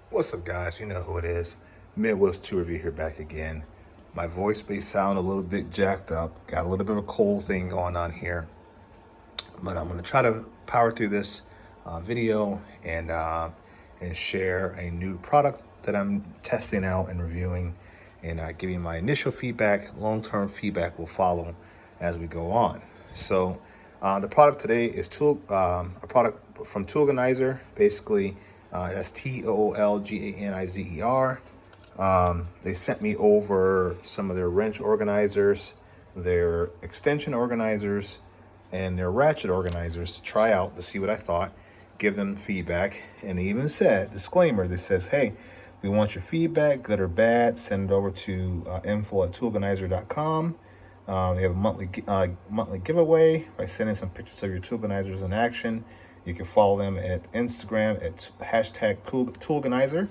What's up, guys? You know who it is. Midwest 2 Review here, back again. My voice may sound a little bit jacked up. Got a little bit of a cold thing going on here. But I'm going to try to power through this video and share a new product that I'm testing out and reviewing, and giving my initial feedback. Long-term feedback will follow as we go on. So the product today is a product from Toolganizer. Basically, that's Toolganizer. They sent me over some of their wrench organizers, their extension organizers, and their ratchet organizers to try out to see what I thought, give them feedback. And they even said, disclaimer, that says, hey, we want your feedback, good or bad, send it over to info@toolganizer.com. They have a monthly giveaway by sending some pictures of your Toolganizers in action. You can follow them at Instagram at #Toolganizer.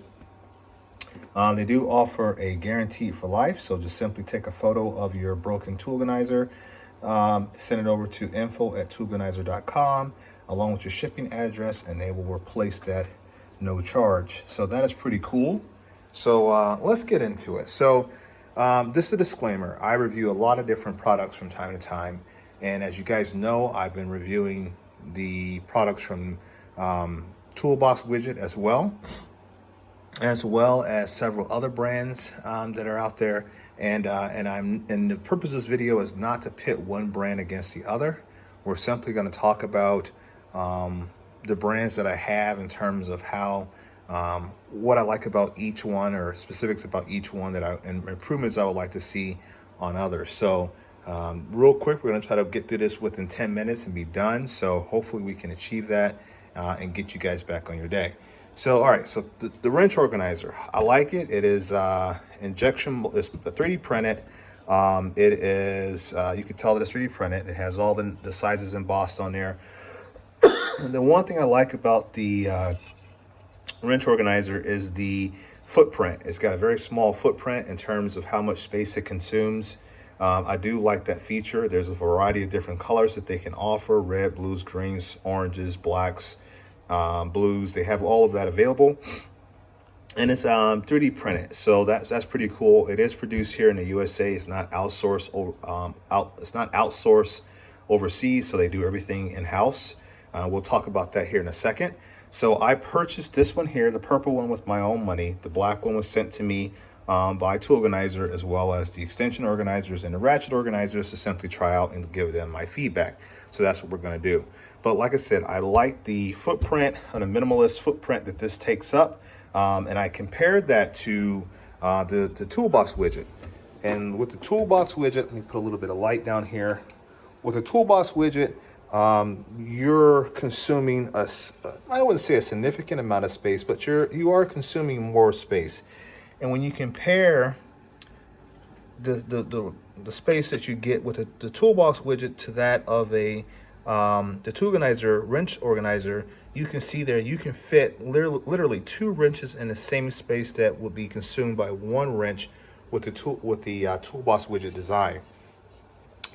They do offer a guarantee for life, so just simply take a photo of your broken Toolganizer, send it over to info@toolganizer.com along with your shipping address, and they will replace that no charge. So that is pretty cool. So let's get into it. So this is a disclaimer. I review a lot of different products from time to time, and as you guys know, I've been reviewing the products from Toolbox Widget as well as several other brands that are out there. And the purpose of this video is not to pit one brand against the other. We're simply going to talk about the brands that I have in terms of how what I like about each one, or specifics about each one and improvements I would like to see on others. So real quick, we're going to try to get through this within 10 minutes and be done. So hopefully we can achieve that and get you guys back on your day. So, all right, so the wrench organizer, I like it. It is injection, it's 3D printed. It is, you can tell that it's 3D printed. It has all the sizes embossed on there. The one thing I like about the wrench organizer is the footprint. It's got a very small footprint in terms of how much space it consumes. I do like that feature. There's a variety of different colors that they can offer: red, blues, greens, oranges, blacks, blues. They have all of that available, and it's 3D printed, so that's pretty cool. It is produced here in the USA. It's not outsourced it's not outsourced overseas, so they do everything in-house. We'll talk about that here in a second. So I purchased this one here, the purple one, with my own money. The black one was sent to me by Toolganizer, as well as the extension organizers and the ratchet organizers, to simply try out and give them my feedback. So that's what we're going to do. But like I said, I like the footprint, or the minimalist footprint that this takes up, and I compared that to the Toolbox widget. And with the Toolbox widget, let me put a little bit of light down here. With the Toolbox widget, you're consuming I wouldn't say a significant amount of space, but you are consuming more space. And when you compare the space that you get with the Toolbox widget to that of the Toolganizer wrench organizer, you can see there you can fit literally 2 wrenches in the same space that would be consumed by 1 wrench with the Toolbox widget design.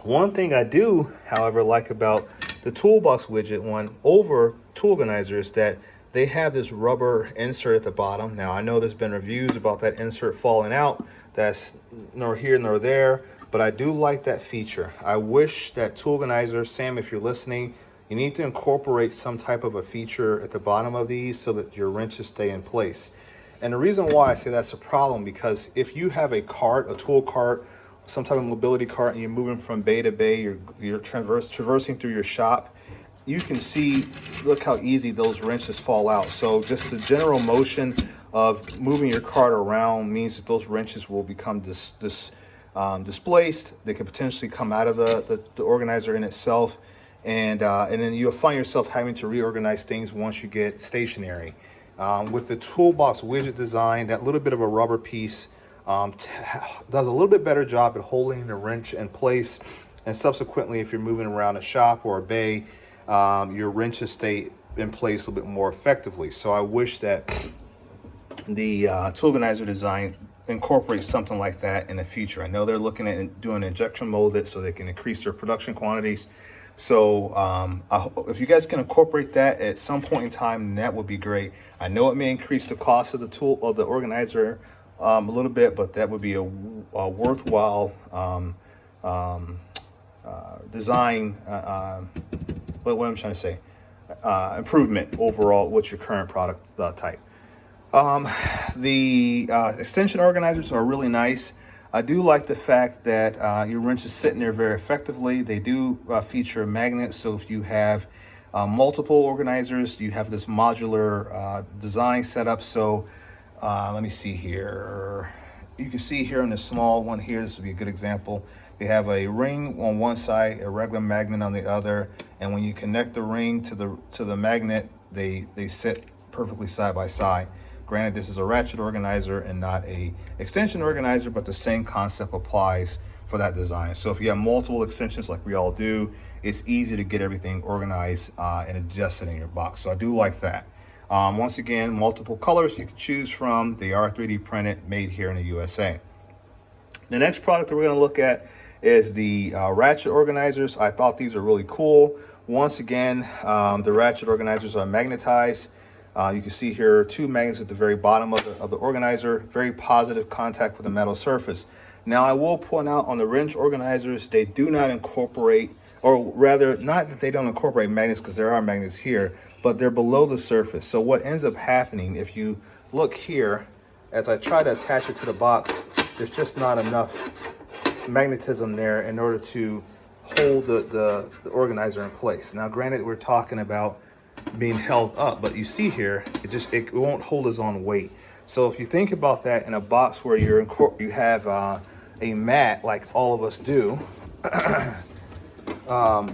One thing I do, however, like about the Toolbox widget one over Toolganizer is that they have this rubber insert at the bottom. Now, I know there's been reviews about that insert falling out. That's nor here nor there, but I do like that feature. I wish that Toolganizer, Sam, if you're listening, you need to incorporate some type of a feature at the bottom of these so that your wrenches stay in place. And the reason why I say that's a problem, because if you have a cart, a tool cart, some type of mobility cart, and you're moving from bay to bay, you're traversing through your shop, you can see, look how easy those wrenches fall out. So just the general motion of moving your cart around means that those wrenches will become displaced. They can potentially come out of the organizer in itself, and then you'll find yourself having to reorganize things once you get stationary. With the Toolbox widget design, that little bit of a rubber piece does a little bit better job at holding the wrench in place, and subsequently, if you're moving around a shop or a bay, your wrenches stay in place a little bit more effectively. So I wish that the Toolganizer design incorporates something like that in the future. I know they're looking at doing injection molded so they can increase their production quantities, So if you guys can incorporate that at some point in time, that would be great. I know it may increase the cost of the tool or the organizer a little bit, but that would be a worthwhile design. What I'm trying to say, improvement overall with your current product type. The extension organizers are really nice. I do like the fact that your wrench is sitting there very effectively. They do feature magnets, so if you have multiple organizers, you have this modular design setup. So let me see here. You can see here in the small one here, this would be a good example. They have a ring on one side, a regular magnet on the other, and when you connect the ring to the magnet, they sit perfectly side by side. Granted, this is a ratchet organizer and not a extension organizer, but the same concept applies for that design. So if you have multiple extensions like we all do, it's easy to get everything organized and adjusted in your box. So I do like that. Once again, multiple colors you can choose from. They are 3D printed, made here in the USA. The next product that we're going to look at is the ratchet organizers. I thought these are really cool. Once again, the ratchet organizers are magnetized. You can see here 2 magnets at the very bottom of the organizer, very positive contact with the metal surface. Now I will point out on the wrench organizers, they do not incorporate, or rather not that they don't incorporate magnets, because there are magnets here, but they're below the surface. So what ends up happening, if you look here, as I try to attach it to the box, there's just not enough magnetism there in order to hold the organizer in place. Now granted, we're talking about being held up, but you see here it won't hold its own weight. So if you think about that in a box where you have a mat like all of us do,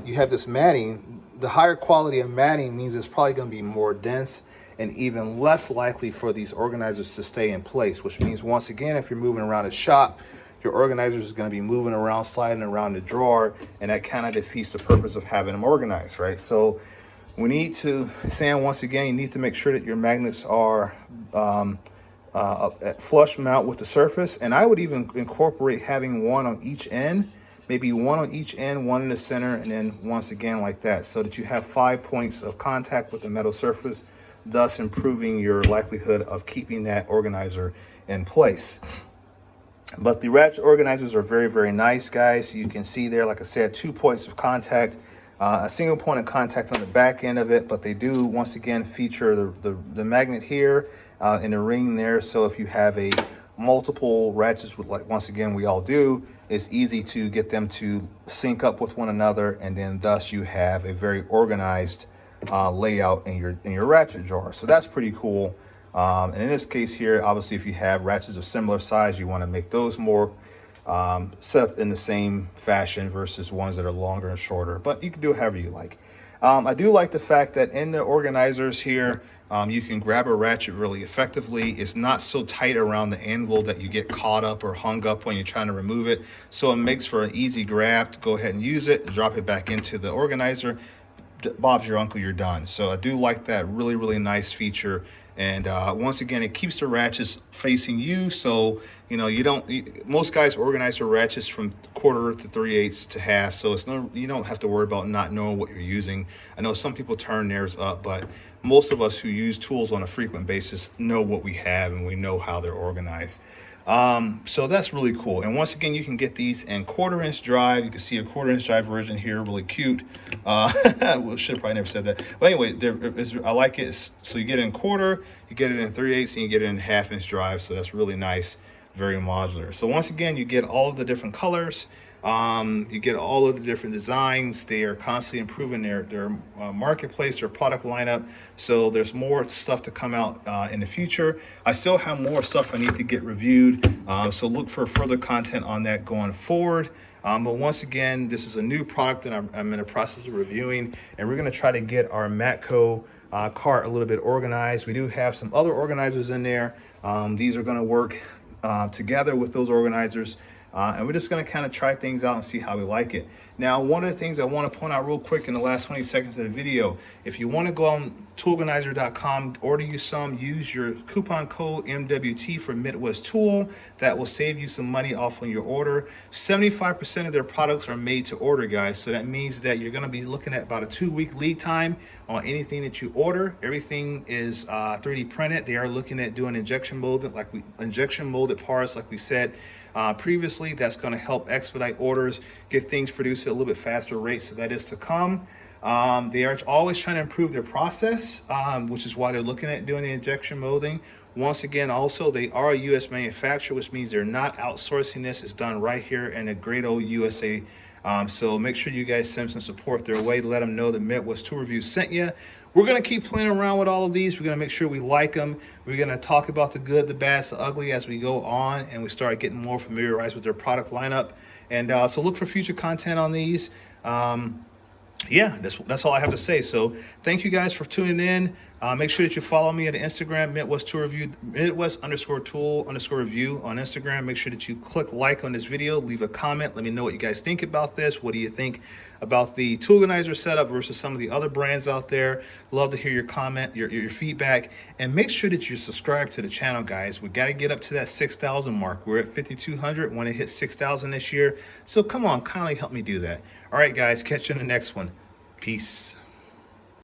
you have this matting. The higher quality of matting means it's probably going to be more dense and even less likely for these organizers to stay in place, which means once again, if you're moving around a shop, your organizer is going to be moving around, sliding around the drawer, and that kind of defeats the purpose of having them organized, right? So we need to, Sam, once again, you need to make sure that your magnets are at flush mount with the surface. And I would even incorporate having one on each end, maybe one on each end, one in the center, and then once again like that, so that you have 5 points of contact with the metal surface, thus improving your likelihood of keeping that organizer in place. But the ratchet organizers are very, very nice, guys. You can see there, like I said, 2 points of contact. A single point of contact on the back end of it, but they do once again feature the magnet here in the ring there. So if you have a multiple ratchets, with, like once again we all do, it's easy to get them to sync up with one another, and then thus you have a very organized layout in your ratchet drawer. So that's pretty cool. And in this case here, obviously, if you have ratchets of similar size, you want to make those more set up in the same fashion versus ones that are longer and shorter, but you can do it however you like. I do like the fact that in the organizers here, you can grab a ratchet really effectively. It's not so tight around the anvil that you get caught up or hung up when you're trying to remove it. So it makes for an easy grab to go ahead and use it, drop it back into the organizer. Bob's your uncle, you're done. So I do like that really, really nice feature. And once again, it keeps the ratchets facing you, so you know most guys organize their ratchets from 1/4 to 3/8 to half, so you don't have to worry about not knowing what you're using. I know some people turn theirs up, but most of us who use tools on a frequent basis know what we have and we know how they're organized. So that's really cool. And once again, you can get these in 1/4" drive. You can see a 1/4" drive version here, really cute. Well, should have probably never said that. But anyway, I like it. So you get it in 1/4, you get it in 3/8, and you get it in 1/2" drive. So that's really nice, very modular. So once again, you get all of the different colors. You get all of the different designs. They are constantly improving their marketplace, their product lineup. So there's more stuff to come out in the future. I still have more stuff I need to get reviewed. So look for further content on that going forward. But once again, this is a new product that I'm in the process of reviewing, and we're going to try to get our Matco cart a little bit organized. We do have some other organizers in there. These are going to work together with those organizers. And we're just going to kind of try things out and see how we like it. Now, one of the things I want to point out real quick in the last 20 seconds of the video, if you want to go on Toolganizer.com, order you some, use your coupon code MWT for Midwest Tool. That will save you some money off on your order. 75% of their products are made to order, guys. So that means that you're going to be looking at about a 2-week lead time on anything that you order. Everything is 3D printed. They are looking at doing injection molded parts, like we said previously. That's going to help expedite orders, get things produced at a little bit faster rate. So that is to come. They are always trying to improve their process, which is why they're looking at doing the injection molding. Once again, also, they are a U.S. manufacturer, which means they're not outsourcing this. It's done right here in the great old USA. So make sure you guys send some support their way to let them know that Midwest Tool Review sent you. We're going to keep playing around with all of these. We're going to make sure we like them. We're going to talk about the good, the bad, the ugly as we go on, and we start getting more familiarized with their product lineup. And so look for future content on these. Yeah, that's all I have to say. So thank you guys for tuning in. Make sure that you follow me on Instagram, Midwest Tool Review, Midwest_Tool_Review on Instagram. Make sure that you click like on this video, leave a comment. Let me know what you guys think about this. What do you think about the Toolganizer setup versus some of the other brands out there? Love to hear your comment, your feedback, and make sure that you subscribe to the channel, guys. We got to get up to that 6,000 mark. We're at 5,200. Want to hit 6,000 this year. So come on, kindly help me do that. All right, guys, catch you in the next one. Peace.